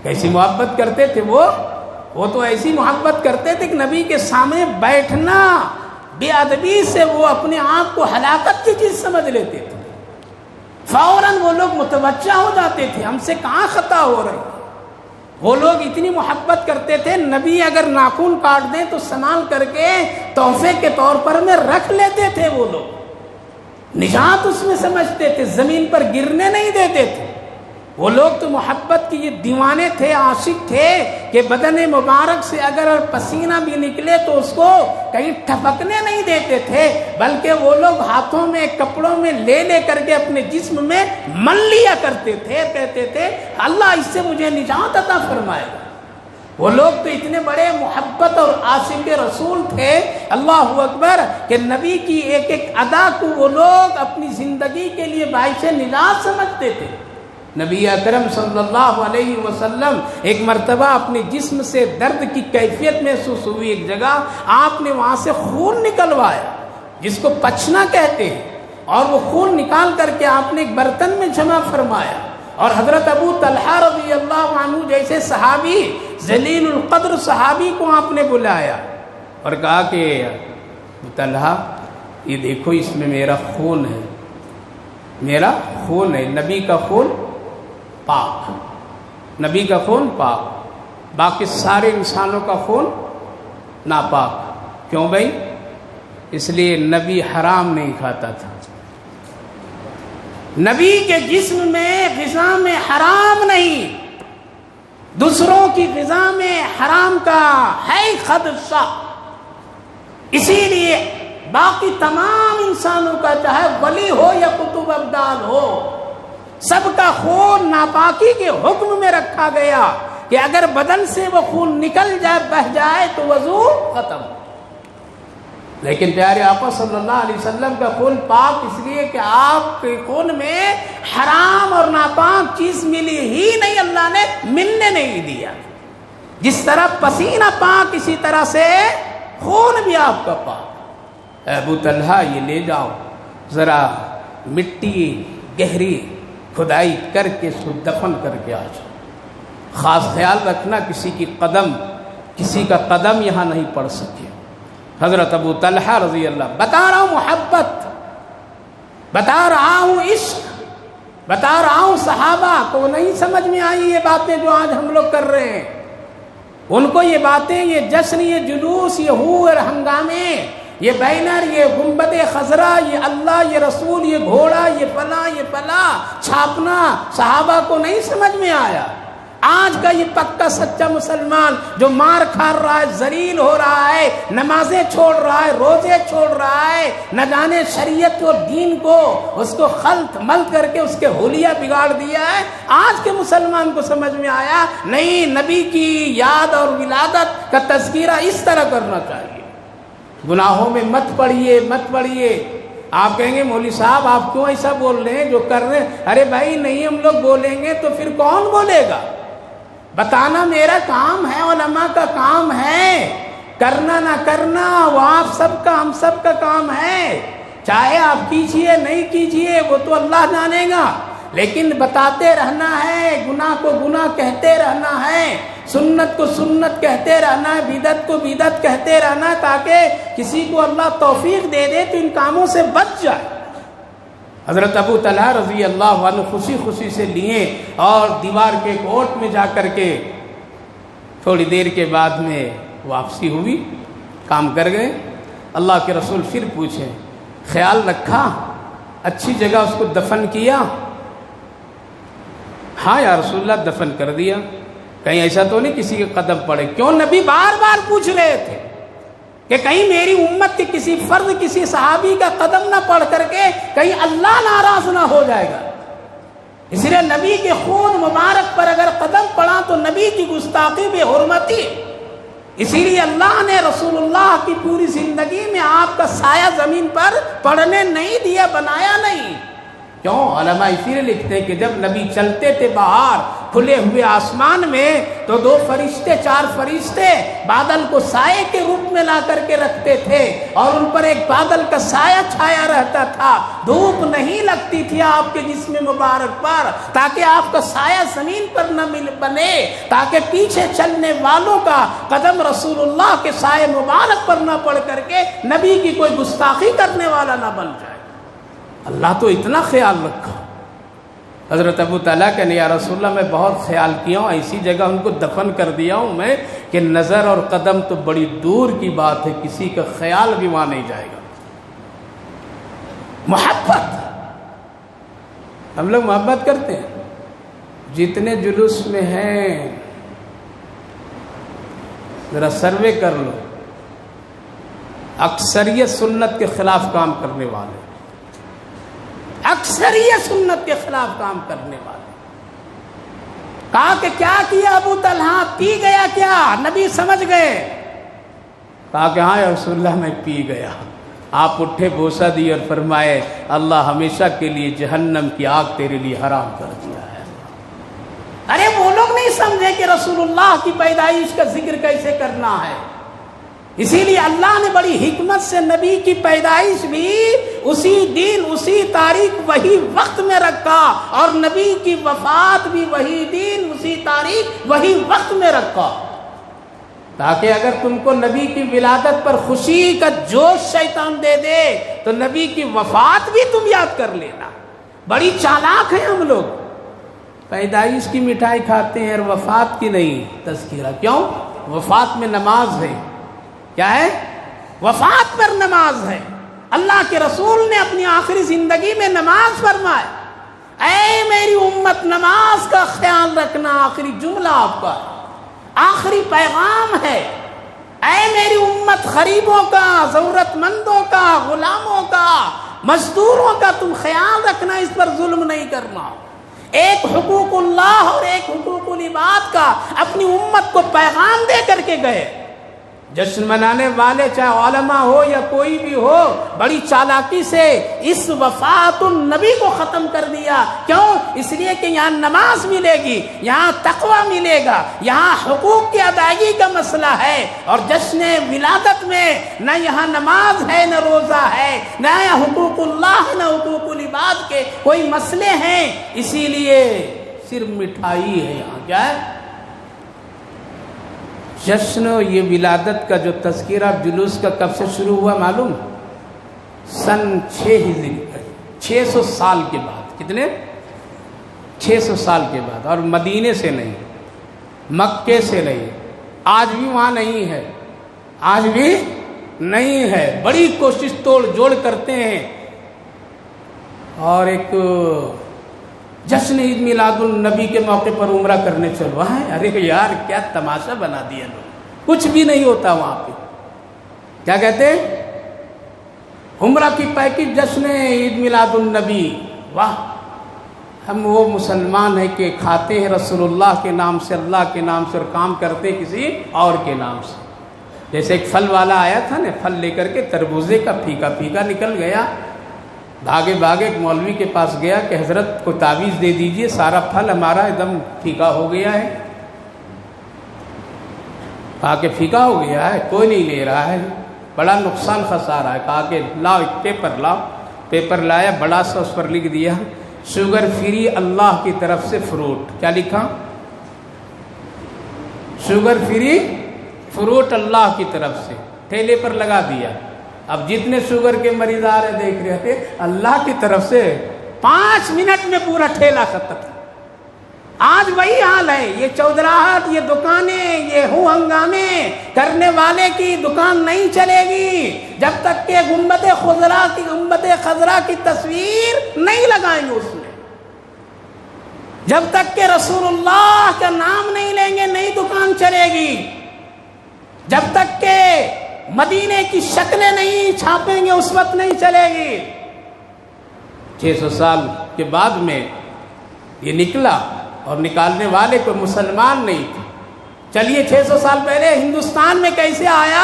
کیسی محبت کرتے تھے وہ تو ایسی محبت کرتے تھے کہ نبی کے سامنے بیٹھنا بے ادبی سے وہ اپنے آپ کو ہلاکت کی چیز سمجھ لیتے تھے، فوراً وہ لوگ متوجہ ہو جاتے تھے ہم سے کہاں خطا ہو رہی ہے۔ وہ لوگ اتنی محبت کرتے تھے، نبی اگر ناخن کاٹ دیں تو سنبھال کر کے تحفے کے طور پر میں رکھ لیتے تھے، وہ لوگ نجات اس میں سمجھتے تھے، زمین پر گرنے نہیں دیتے تھے۔ وہ لوگ تو محبت کی یہ دیوانے تھے، عاشق تھے کہ بدن مبارک سے اگر پسینہ بھی نکلے تو اس کو کہیں ٹھپکنے نہیں دیتے تھے، بلکہ وہ لوگ ہاتھوں میں، کپڑوں میں لے کر کے اپنے جسم میں مل لیا کرتے تھے، کہتے تھے اللہ اس سے مجھے نجات عطا فرمائے گا۔ وہ لوگ تو اتنے بڑے محبت اور عاشق رسول تھے، اللہ اکبر، کہ نبی کی ایک ایک ادا کو وہ لوگ اپنی زندگی کے لیے باعث نجات سمجھتے تھے۔ نبی اکرم صلی اللہ علیہ وسلم ایک مرتبہ اپنے جسم سے درد کی کیفیت محسوس ہوئی، ایک جگہ آپ نے وہاں سے خون نکلوایا جس کو پچنا کہتے ہیں، اور وہ خون نکال کر کے آپ نے ایک برتن میں جمع فرمایا، اور حضرت ابو طلحہ رضی اللہ عنہ جیسے صحابی، ذلیل القدر صحابی کو آپ نے بلایا اور کہا کہ ابو طلحہ یہ دیکھو اس میں میرا خون ہے، میرا خون ہے، نبی کا خون پاک، نبی کا خون پاک، باقی سارے انسانوں کا خون ناپاک۔ کیوں بھائی؟ اس لیے نبی حرام نہیں کھاتا تھا، نبی کے جسم میں غذا میں حرام نہیں، دوسروں کی غذا میں حرام کا ہے خدشہ۔ اسی لیے باقی تمام انسانوں کا، چاہے ولی ہو یا قطب ابدال ہو، سب کا خون ناپاکی کے حکم میں رکھا گیا کہ اگر بدن سے وہ خون نکل جائے، بہ جائے تو وضو ختم۔ لیکن پیارے آقا صلی اللہ علیہ وسلم کا خون پاک اس لیے کہ آپ کے خون میں حرام اور ناپاک چیز ملی ہی نہیں، اللہ نے ملنے نہیں دیا۔ جس طرح پسینہ پاک اسی طرح سے خون بھی آپ کا پاک۔ ابو طلحہ یہ لے جاؤ، ذرا مٹی گہری کھدائی کر کے اس کو دفن کر کے آ جاؤ، خاص خیال رکھنا کسی کا قدم یہاں نہیں پڑ سکے۔ حضرت ابو طلحہ رضی اللہ، بتا رہا ہوں محبت، بتا رہا ہوں عشق، بتا رہا ہوں صحابہ کو نہیں سمجھ میں آئی یہ باتیں جو آج ہم لوگ کر رہے ہیں، ان کو یہ باتیں، یہ جشن، یہ جلوس، یہ ہور ہنگامے، یہ بینر، یہ گنبد خضرا، یہ اللہ، یہ رسول، یہ گھوڑا، یہ فلاں چھاپنا صحابہ کو نہیں سمجھ میں آیا۔ آج کا یہ پکا سچا مسلمان جو مار کھا رہا ہے، ذلیل ہو رہا ہے، نمازیں چھوڑ رہا ہے، روزے چھوڑ رہا ہے، نہ جانے شریعت اور دین کو اس کو خلط ملط کر کے اس کے حلیہ بگاڑ دیا ہے، آج کے مسلمان کو سمجھ میں آیا نہیں نبی کی یاد اور ولادت کا تذکرہ اس طرح کرنا چاہیے۔ گناہوں میں مت پڑیے۔ آپ کہیں گے مولوی صاحب آپ کیوں ایسا بول رہے ہیں جو کر رہے ہیں؟ ارے بھائی نہیں ہم لوگ بولیں گے تو پھر کون بولے گا؟ بتانا میرا کام ہے، علماء کا کام ہے، کرنا نہ کرنا وہ آپ سب کا، ہم سب کا کام ہے۔ چاہے آپ کیجئے نہیں کیجئے وہ تو اللہ جانے گا، لیکن بتاتے رہنا ہے، گناہ کو گناہ کہتے رہنا ہے، سنت کو سنت کہتے رہنا ہے، بدعت کو بدعت کہتے رہنا ہے، تاکہ کسی کو اللہ توفیق دے دے تو ان کاموں سے بچ جائے۔ حضرت ابو طلحہ رضی اللہ عنہ خوشی خوشی سے لیے اور دیوار کے ایک اوٹ میں جا کر کے تھوڑی دیر کے بعد میں واپسی ہوئی، کام کر گئے۔ اللہ کے رسول پھر پوچھے، خیال رکھا، اچھی جگہ اس کو دفن کیا؟ ہاں یا رسول اللہ دفن کر دیا۔ کہیں ایسا تو نہیں کسی کے قدم پڑے؟ کیوں نبی بار بار پوچھ رہے تھے کہ کہیں میری امت کے کسی فرد کسی صحابی کا قدم نہ پڑھ کر کے کہیں اللہ ناراض نہ ہو جائے گا۔ اس لیے نبی کے خون مبارک پر اگر قدم پڑا تو نبی کی گستاخی بے حرمتی۔ اسی لیے اللہ نے رسول اللہ کی پوری زندگی میں آپ کا سایہ زمین پر پڑنے نہیں دیا، بنایا نہیں۔ کیوں؟ علماء اسی لیے لکھتے ہیں کہ جب نبی چلتے تھے باہر کھلے ہوئے آسمان میں تو 2 فرشتے 4 فرشتے بادل کو سائے کے روپ میں لا کر کے رکھتے تھے اور ان پر ایک بادل کا سایہ چھایا رہتا تھا، دھوپ نہیں لگتی تھی آپ کے جسم مبارک پر، تاکہ آپ کا سایہ زمین پر نہ بنے، تاکہ پیچھے چلنے والوں کا قدم رسول اللہ کے سائے مبارک پر نہ پڑ کر کے نبی کی کوئی گستاخی کرنے والا نہ بن جائے۔ اللہ تو اتنا خیال رکھا۔ حضرت ابو طلحہ کہنے یا رسول اللہ میں بہت خیال کیا ہوں، ایسی جگہ ان کو دفن کر دیا ہوں میں کہ نظر اور قدم تو بڑی دور کی بات ہے، کسی کا خیال بھی وہاں نہیں جائے گا۔ محبت، ہم لوگ محبت کرتے ہیں، جتنے جلوس میں ہیں ذرا سروے کر لو، اکثریت سنت کے خلاف کام کرنے والے، اکثریت سنت کے خلاف کام کرنے والے۔ کہا کہ کیا کیا ابو طلحہ؟ پی گیا کیا؟ نبی سمجھ گئے۔ کہا کہ ہاں یا رسول اللہ میں پی گیا۔ آپ اٹھے، بوسہ دی اور فرمائے اللہ ہمیشہ کے لیے جہنم کی آگ تیرے لیے حرام کر دیا ہے۔ ارے وہ لوگ نہیں سمجھے کہ رسول اللہ کی پیدائش کا ذکر کیسے کرنا ہے۔ اسی لیے اللہ نے بڑی حکمت سے نبی کی پیدائش بھی اسی دن اسی تاریخ وہی وقت میں رکھا اور نبی کی وفات بھی وہی دن اسی تاریخ وہی وقت میں رکھا، تاکہ اگر تم کو نبی کی ولادت پر خوشی کا جوش شیطان دے دے تو نبی کی وفات بھی تم یاد کر لینا۔ بڑی چالاک ہیں ہم لوگ، پیدائش کی مٹھائی کھاتے ہیں اور وفات کی نہیں تذکرہ۔ کیوں؟ وفات میں نماز ہے۔ کیا ہے؟ وفات پر نماز ہے۔ اللہ کے رسول نے اپنی آخری زندگی میں نماز فرمایا، اے میری امت نماز کا خیال رکھنا۔ آخری جملہ آپ کا آخری پیغام ہے، اے میری امت غریبوں کا، ضرورت مندوں کا، غلاموں کا، مزدوروں کا تم خیال رکھنا، اس پر ظلم نہیں کرنا۔ ایک حقوق اللہ اور ایک حقوق العباد کا اپنی امت کو پیغام دے کر کے گئے۔ جشن منانے والے چاہے علماء ہو یا کوئی بھی ہو، بڑی چالاکی سے اس وفات النبی کو ختم کر دیا۔ کیوں؟ اس لیے کہ یہاں نماز ملے گی، یہاں تقوی ملے گا، یہاں حقوق کی ادائیگی کا مسئلہ ہے، اور جشن ولادت میں نہ یہاں نماز ہے، نہ روزہ ہے، نہ حقوق اللہ، نہ حقوق العباد کے کوئی مسئلے ہیں۔ اسی لیے صرف مٹھائی ہے یہاں۔ کیا ہے؟ جشن یہ ولادت کا جو تذکرہ جلوس کا کب سے شروع ہوا معلوم؟ سن 6 ہجری، 600 سال کے بعد۔ کتنے؟ 600 سال کے بعد، اور مدینے سے نہیں، مکے سے نہیں، آج بھی وہاں نہیں ہے، آج بھی نہیں ہے۔ بڑی کوشش توڑ جوڑ کرتے ہیں، اور ایک جشن عید میلاد النبی کے موقع پر عمرہ کرنے چلو ہے۔ ارے یار کیا تماشا بنا دیا لوگ، کچھ بھی نہیں ہوتا وہاں پہ۔ کیا کہتے ہیں؟ عمرہ کی پیکج جشن عید میلاد النبی۔ واہ، ہم وہ مسلمان ہیں کہ کھاتے ہیں رسول اللہ کے نام سے، اللہ کے نام سے، اور کام کرتے کسی اور کے نام سے۔ جیسے ایک پھل والا آیا تھا نا، پھل لے کر کے تربوزے کا پھیکا پھیکا نکل گیا، بھاگے بھاگے ایک مولوی کے پاس گیا کہ حضرت کو تعویذ دے دیجئے، سارا پھل ہمارا ایک دم پھیکا ہو گیا ہے۔ کہا کہ پھیکا ہو گیا ہے، کوئی نہیں لے رہا ہے، بڑا نقصان خسارہ ہے۔ کہا کہ لاؤ ایک پیپر لاؤ۔ پیپر لایا، بڑا سا اس پر لکھ دیا شوگر فری اللہ کی طرف سے فروٹ، کیا لکھا؟ شوگر فری فروٹ اللہ کی طرف سے، ٹھیلے پر لگا دیا۔ اب جتنے شوگر کے مریض آ رہے دیکھ رہے تھے، اللہ کی طرف سے 5 منٹ میں پورا ٹھیلا ختم۔ آج وہی حال ہے، یہ چودراہٹ، یہ دکانیں، یہ ہنگامے کرنے والے کی دکان نہیں چلے گی جب تک کہ گنبد خضرا کی تصویر نہیں لگائیں گے اس میں، جب تک کہ رسول اللہ کا نام نہیں لیں گے نئی دکان چلے گی، جب تک کہ مدینے کی شکلیں نہیں چھاپیں گے اس وقت نہیں چلے گی۔ 600 سال کے بعد میں یہ نکلا، اور نکالنے والے کوئی مسلمان نہیں تھے۔ چلیے 600 سال پہلے ہندوستان میں کیسے آیا؟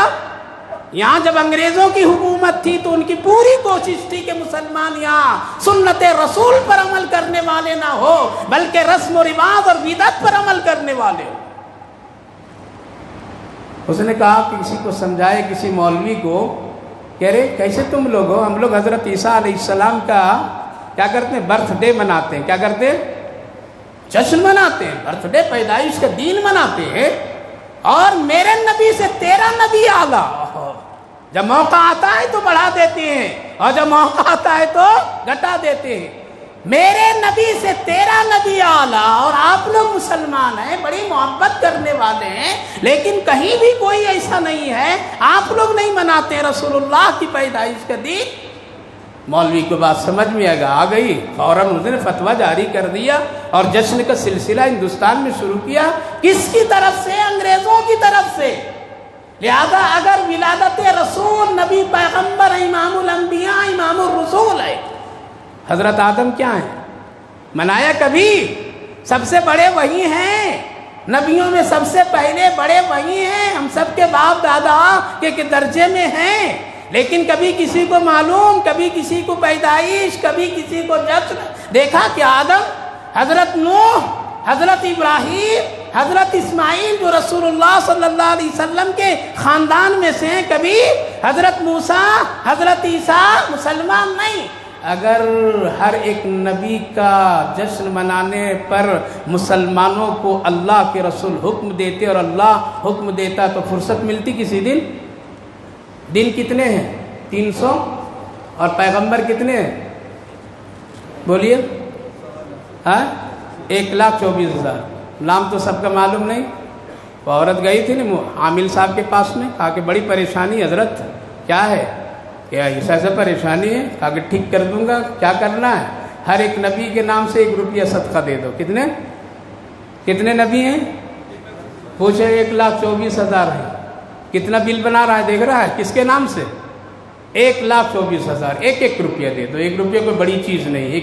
یہاں جب انگریزوں کی حکومت تھی تو ان کی پوری کوشش تھی کہ مسلمان یہاں سنت رسول پر عمل کرنے والے نہ ہو بلکہ رسم و رواج اور بدعت پر عمل کرنے والے ہو۔ اس نے کہا کہ کسی کو سمجھائے، کسی مولوی کو، کہہ رہے کیسے تم لوگ ہو؟ ہم لوگ حضرت عیسیٰ علیہ السلام کا کیا کرتے ہیں؟ برتھ ڈے مناتے ہیں۔ کیا کرتے ہیں؟ جشن مناتے ہیں، برتھ ڈے، پیدائش کا دن مناتے ہیں، اور میرے نبی سے تیرا نبی اعلیٰ۔ جب موقع آتا ہے تو بڑھا دیتے ہیں، اور جب موقع آتا ہے تو گھٹا دیتے ہیں۔ میرے نبی سے تیرا نبی اعلیٰ، اور آپ لوگ مسلمان ہیں، بڑی محبت کرنے والے ہیں، لیکن کہیں بھی کوئی ایسا نہیں ہے، آپ لوگ نہیں مناتے رسول اللہ کی پیدائش کا دن۔ مولوی کو بات سمجھ میں آ گئی، فوراً اس نے فتویٰ جاری کر دیا اور جشن کا سلسلہ ہندوستان میں شروع کیا۔ کس کی طرف سے؟ انگریزوں کی طرف سے۔ لہذا اگر ولادت رسول، نبی پیغمبر، امام الانبیاء، امام الرسول ہے، حضرت آدم کیا ہیں؟ منایا کبھی؟ سب سے بڑے وہی ہیں، نبیوں میں سب سے پہلے بڑے وہی ہیں، ہم سب کے باپ دادا کے درجے میں ہیں، لیکن کبھی کسی کو معلوم، کبھی کسی کو پیدائش، کبھی کسی کو جشن۔ دیکھا کہ آدم، حضرت نوح، حضرت ابراہیم، حضرت اسماعیل جو رسول اللہ صلی اللہ علیہ وسلم کے خاندان میں سے ہیں، کبھی حضرت موسیٰ، حضرت عیسیٰ مسلمان نہیں۔ اگر ہر ایک نبی کا جشن منانے پر مسلمانوں کو اللہ کے رسول حکم دیتے اور اللہ حکم دیتا تو فرصت ملتی کسی دن؟ دن کتنے ہیں؟ 300، اور پیغمبر کتنے ہیں؟ بولیے، 1,24,000۔ نام تو سب کا معلوم نہیں۔ وہ عورت گئی تھی نا عامل صاحب کے پاس میں، کہا کہ بڑی پریشانی حضرت، کیا ہے؟ کیا ایسا پریشانی ہے؟ کہا کہ ٹھیک کر دوں گا، کیا کرنا ہے؟ ہر ایک نبی کے نام سے 1 روپیہ صدقہ دے دو۔ کتنے نبی ہیں؟ پوچھے 1,24,000 ہے۔ کتنا بل بنا رہا ہے؟ دیکھ رہا ہے کس کے نام سے؟ 1,24,000، 1 روپیہ دے دو۔ 1 روپیہ کوئی بڑی چیز نہیں ہے۔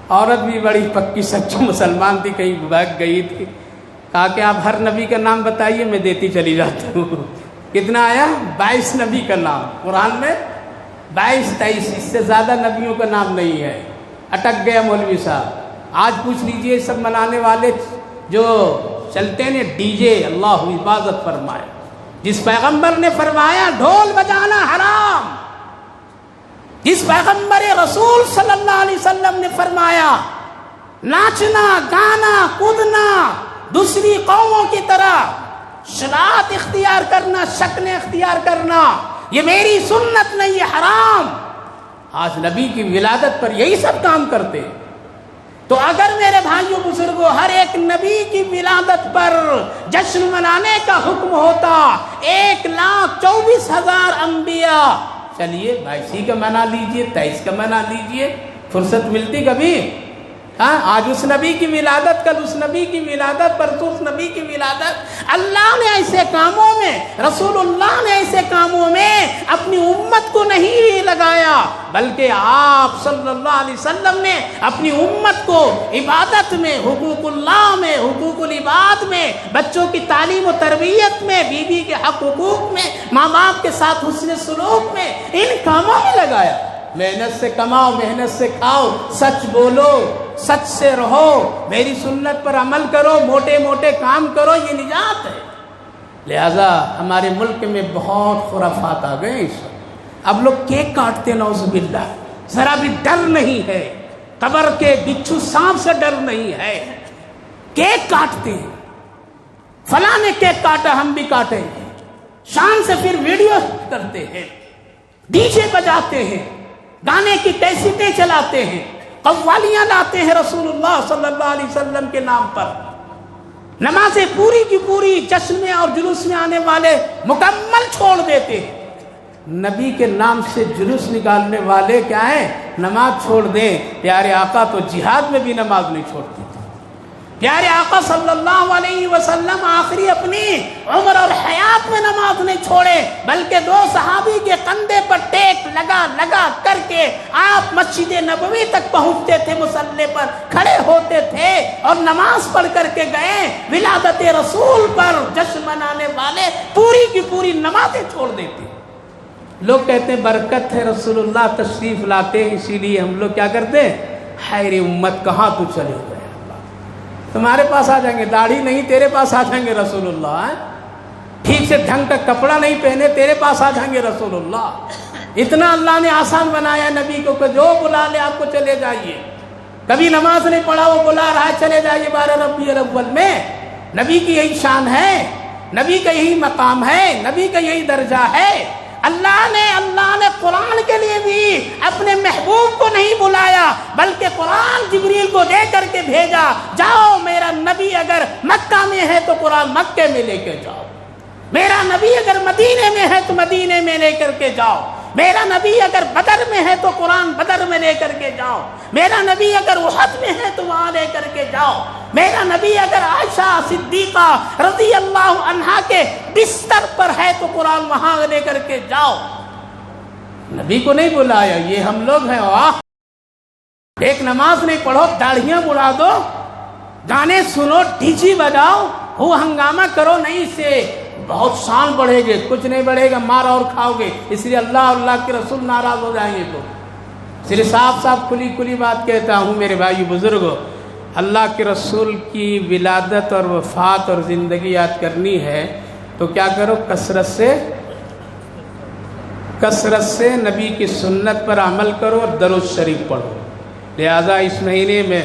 عورت بھی بڑی پکی سچی مسلمان تھی، کہیں بھاگ گئی تھی، کہا کہ آپ ہر نبی کا نام بتائیے، میں دیتی چلی جاتی ہوں۔ کتنا آیا؟ 22 نبی کا نام قرآن میں، 22-23، اس سے زیادہ نبیوں کا نام نہیں ہے۔ اٹک گیا مولوی صاحب۔ آج پوچھ لیجئے سب منانے والے جو چلتے ہیں ڈی جے، اللہ حفاظت فرمائے۔ جس پیغمبر نے فرمایا ڈھول بجانا حرام، جس پیغمبر رسول صلی اللہ علیہ وسلم نے فرمایا ناچنا، گانا، کودنا، دوسری قوموں کی طرح شرائط اختیار کرنا، شکلیں اختیار کرنا، یہ میری سنت نہیں، یہ حرام۔ آج نبی کی ولادت پر یہی سب کام کرتے ہیں۔ تو اگر میرے بھائیوں بزرگوں ہر ایک نبی کی ولادت پر جشن منانے کا حکم ہوتا، 1,24,000 انبیاء، چلیے 22 کا منا لیجئے، 23 کا منا لیجئے، فرصت ملتی کبھی؟ آج اس نبی کی ولادت، کل اس نبی کی ولادت، پرسوں اس نبی کی ولادت۔ اللہ نے ایسے کاموں میں، رسول اللہ نے ایسے کاموں میں اپنی امت کو نہیں لگایا، بلکہ آپ صلی اللہ علیہ وسلم نے اپنی امت کو عبادت میں، حقوق اللہ میں، حقوق العباد میں، بچوں کی تعلیم و تربیت میں، بیوی کے حق حقوق میں، ماں باپ کے ساتھ حسن سلوک میں، ان کاموں میں لگایا۔ محنت سے کماؤ، محنت سے کھاؤ، سچ بولو، سچ سے رہو، میری سنت پر عمل کرو، موٹے موٹے کام کرو، یہ نجات ہے۔ لہذا ہمارے ملک میں بہت خرافات آ گئے اس وقت۔ اب لوگ کیک کاٹتے، نعوذ باللہ، ذرا بھی ڈر نہیں ہے، قبر کے بچھو سانپ سے ڈر نہیں ہے. کیک کاٹتے ہیں, فلاں نے کیک کاٹا ہم بھی کاٹیں گے, شان سے پھر ویڈیو کرتے ہیں, ڈی جے بجاتے ہیں, گانے کی کیسٹیں چلاتے ہیں, قوالیاں لاتے ہیں رسول اللہ صلی اللہ علیہ وسلم کے نام پر. نمازیں پوری کی پوری جشن میں اور جلوس میں آنے والے مکمل چھوڑ دیتے ہیں. نبی کے نام سے جلوس نکالنے والے کیا ہیں؟ نماز چھوڑ دیں. پیارے آقا تو جہاد میں بھی نماز نہیں چھوڑتے تھے. پیارے آقا صلی اللہ علیہ وسلم آخری اپنی عمر اور حیات میں نماز نہیں چھوڑے, بلکہ 2 صحابی کے کندھے پر ٹیک لگا لگا کر کے آپ مسجد نبوی تک پہنچتے تھے, مصلی پر کھڑے ہوتے تھے اور نماز پڑھ کر کے گئے. ولادت رسول پر جشن منانے والے پوری کی پوری نمازیں چھوڑ دیتے. لوگ کہتے ہیں برکت ہے, رسول اللہ تشریف لاتے ہیں, اسی لیے ہم لوگ کیا کرتے ہیں, خیر امت کہاں تو چلے گئے, تمہارے پاس آ جائیں گے. داڑھی نہیں تیرے پاس آ جائیں گے رسول اللہ. ٹھیک سے ڈھنگ کا کپڑا نہیں پہنے تیرے پاس آ جائیں گے رسول اللہ. اتنا اللہ نے آسان بنایا نبی کو کہ جو بلا لے آپ کو چلے جائیے. کبھی نماز نہیں پڑھا وہ بلا رہا ہے چلے جائیے 12 ربیع الاول میں. نبی کی یہی شان ہے, نبی کا یہی مقام ہے, نبی کا یہی درجہ ہے. اللہ نے قرآن کے لیے بھی اپنے محبوب کو نہیں بلایا, بلکہ قرآن جبریل کو دے کر کے بھیجا, جاؤ میرا نبی اگر مکہ میں ہے تو قرآن مکے میں لے کے جاؤ, میرا نبی اگر مدینے میں ہے تو مدینے میں لے کر کے جاؤ, میرا نبی اگر بدر میں ہے تو قرآن بدر میں لے کر کے جاؤ, میرا نبی اگر احد میں ہے تو وہاں لے کر کے جاؤ, میرا نبی اگر عائشہ صدیقہ رضی اللہ عنہا کے بستر پر ہے تو قرآن وہاں لے کر کے جاؤ. نبی کو نہیں بلایا. یہ ہم لوگ ہیں, واہ, ایک نماز نہیں پڑھو, داڑھیاں بڑھا دو, گانے سنو, ڈی جے بجاؤ, ہو ہنگامہ کرو, نہیں سے بہت شان بڑھے گے, کچھ نہیں بڑھے گا, مار اور کھاؤ گے. اس لیے اللہ اور اللہ کے رسول ناراض ہو جائیں گے. تو صرف صاف کھلی بات کہتا ہوں میرے بھائی بزرگوں, اللہ کے رسول کی ولادت اور وفات اور زندگی یاد کرنی ہے تو کیا کرو, کثرت سے نبی کی سنت پر عمل کرو اور درود شریف پڑھو. لہذا اس مہینے میں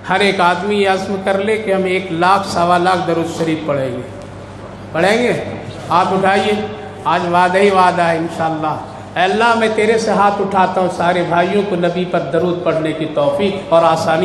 ہر ایک آدمی یہ عزم کر لے کہ ہم 1 لاکھ 1.25 لاکھ درود شریف پڑھیں گے. ہاتھ اٹھائیے, آج وعدہ ہی وعدہ ہے انشاءاللہ. اے اللہ میں تیرے سے ہاتھ اٹھاتا ہوں, سارے بھائیوں کو نبی پر درود پڑھنے کی توفیق اور آسانی